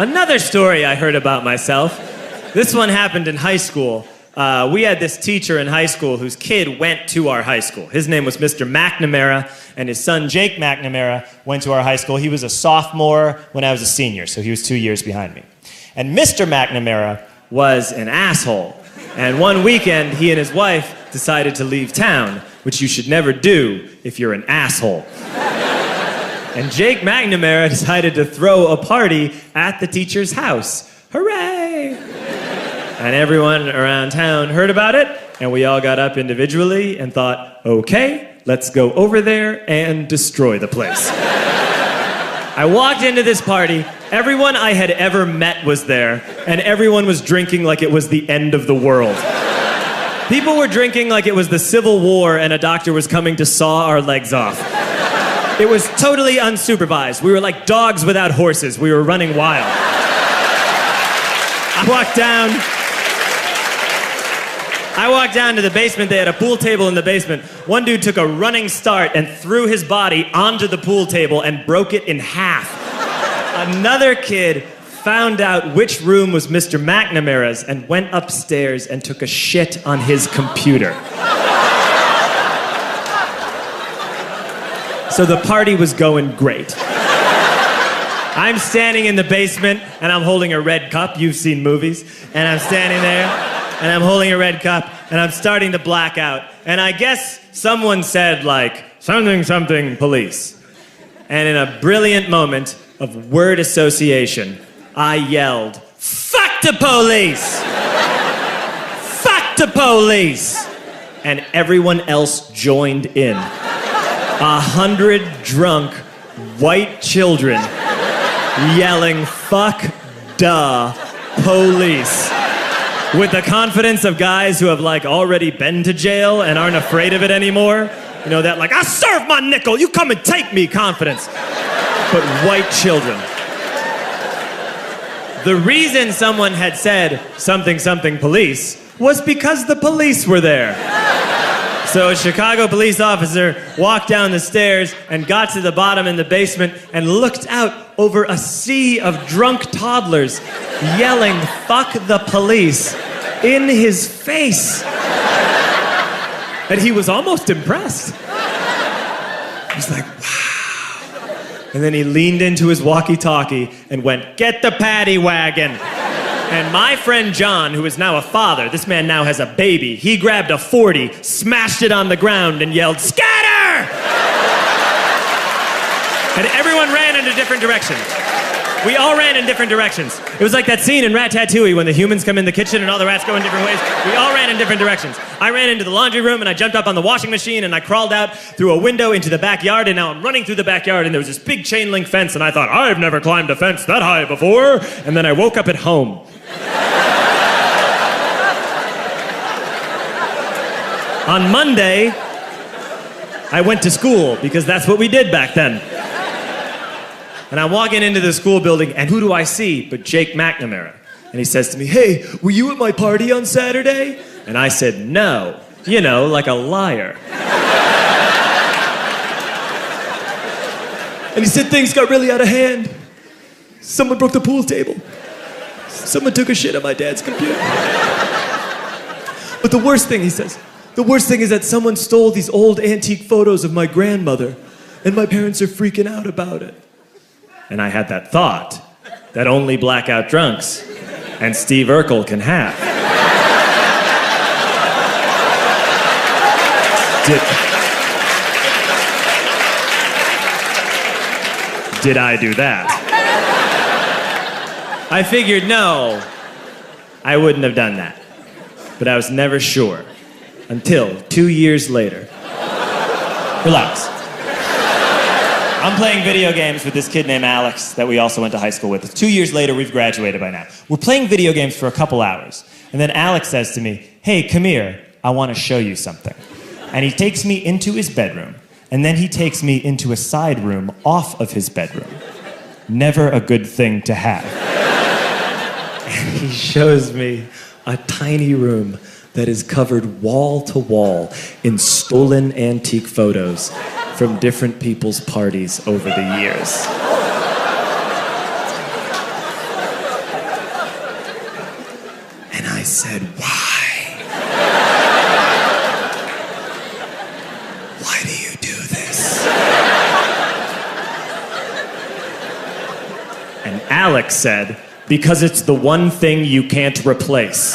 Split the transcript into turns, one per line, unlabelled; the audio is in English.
Another story I heard about myself. This one happened in high school. We had this teacher in high school whose kid went to our high school. His name was Mr. McNamara, and his son Jake McNamara went to our high school. He was a sophomore when I was a senior, so he was 2 years behind me. And Mr. McNamara was an asshole. And one weekend, he and his wife decided to leave town, which you should never do if you're an asshole. And Jake McNamara decided to throw a party at the teacher's house. Hooray! And everyone around town heard about it, and we all got up individually and thought, okay, let's go over there and destroy the place. I walked into this party, everyone I had ever met was there, and everyone was drinking like it was the end of the world. People were drinking like it was the Civil War and a doctor was coming to saw our legs off. It was totally unsupervised. We were like dogs without horses. We were running wild. I walked down to the basement. They had a pool table in the basement. One dude took a running start and threw his body onto the pool table and broke it in half. Another kid found out which room was Mr. McNamara's and went upstairs and took a shit on his computer. So the party was going great. I'm standing in the basement and I'm holding a red cup. You've seen movies. And I'm standing there and I'm holding a red cup and I'm starting to black out. And I guess someone said like, something, something, police. And in a brilliant moment of word association, I yelled, fuck the police! Fuck the police! And everyone else joined in. 100 drunk white children yelling, fuck the police. With the confidence of guys who have like already been to jail and aren't afraid of it anymore. You know, that like, I serve my nickel, you come and take me confidence. But white children. The reason someone had said something, something, police was because the police were there. So a Chicago police officer walked down the stairs and got to the bottom in the basement and looked out over a sea of drunk toddlers yelling, fuck the police, in his face. And he was almost impressed. He was like, wow. And then he leaned into his walkie-talkie and went, get the paddy wagon. And my friend John, who is now a father, this man now has a baby, he grabbed a 40, smashed it on the ground, and yelled, scatter! And everyone ran in a different direction. We all ran in different directions. It was like that scene in Ratatouille when the humans come in the kitchen and all the rats go in different ways. We all ran in different directions. I ran into the laundry room and I jumped up on the washing machine and I crawled out through a window into the backyard, and now I'm running through the backyard and there was this big chain link fence and I thought, I've never climbed a fence that high before. And then I woke up at home. On Monday, I went to school because that's what we did back then. And I'm walking into the school building, and who do I see but Jake McNamara? And he says to me, hey, were you at my party on Saturday? And I said, no. You know, like a liar. And he said things got really out of hand. Someone broke the pool table. Someone took a shit on my dad's computer. But the worst thing, he says, the worst thing is that someone stole these old antique photos of my grandmother, and my parents are freaking out about it. And I had that thought that only blackout drunks and Steve Urkel can have. Did I do that? I figured, no, I wouldn't have done that. But I was never sure until 2 years later. Relax. I'm playing video games with this kid named Alex that we also went to high school with. 2 years later, we've graduated by now. We're playing video games for a couple hours. And then Alex says to me, hey, come here, I want to show you something. And he takes me into his bedroom. And then he takes me into a side room off of his bedroom. Never a good thing to have. And he shows me a tiny room that is covered wall to wall in stolen antique photos from different people's parties over the years. said, why? Why do you do this? And Alex said, because it's the one thing you can't replace.